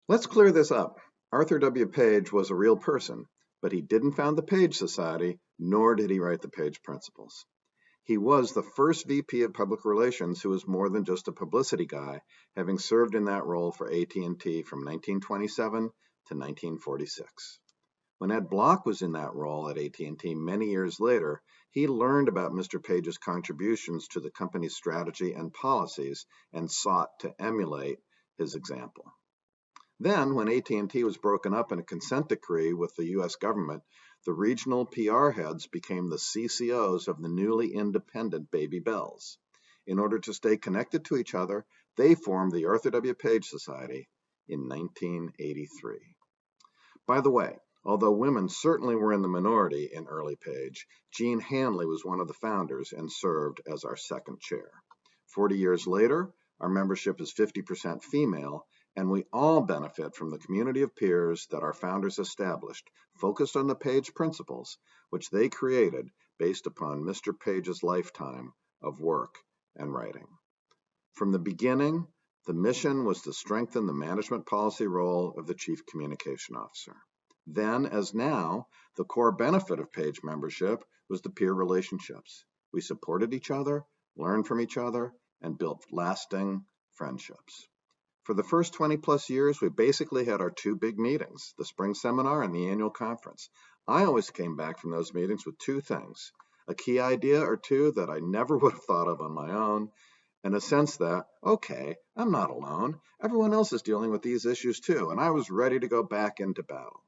Let's clear this up. Arthur W. Page was a real person, but he didn't found the Page Society, nor did he write the Page Principles. He was the first VP of Public Relations who was more than just a publicity guy, having served in that role for AT&T from 1927 to 1946. When Ed Block was in that role at AT&T many years later, he learned about Mr. Page's contributions to the company's strategy and policies and sought to emulate his example. Then, when AT&T was broken up in a consent decree with the U.S. government, the regional PR heads became the CCOs of the newly independent Baby Bells. In order to stay connected to each other, they formed the Arthur W. Page Society in 1983. By the way, although women certainly were in the minority in early Page, Jean Hanley was one of the founders and served as our second chair. 40 years later, our membership is 50% female, and we all benefit from the community of peers that our founders established, focused on the Page Principles, which they created based upon Mr. Page's lifetime of work and writing. From the beginning, the mission was to strengthen the management policy role of the Chief Communication Officer. Then, as now, the core benefit of Page membership was the peer relationships. We supported each other, learned from each other, and built lasting friendships. For the first 20 plus years, we basically had our two big meetings, the spring seminar and the annual conference. I always came back from those meetings with two things: a key idea or two that I never would have thought of on my own, and a sense that, okay, I'm not alone. Everyone else is dealing with these issues too, and I was ready to go back into battle.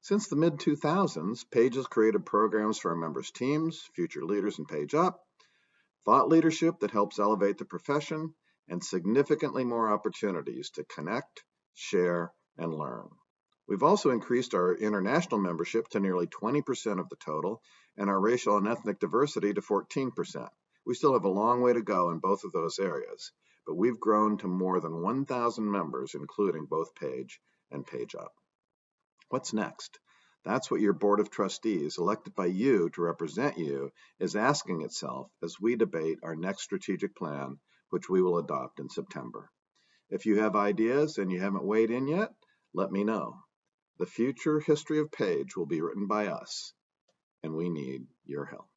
Since the mid-2000s, Page has created programs for our members' teams, future leaders in Page Up, thought leadership that helps elevate the profession, and significantly more opportunities to connect, share, and learn. We've also increased our international membership to nearly 20% of the total, and our racial and ethnic diversity to 14%. We still have a long way to go in both of those areas, but we've grown to more than 1,000 members, including both Page and Page Up. What's next? That's what your Board of Trustees, elected by you to represent you, is asking itself as we debate our next strategic plan, which we will adopt in September. If you have ideas and you haven't weighed in yet, let me know. The future history of Page will be written by us, and we need your help.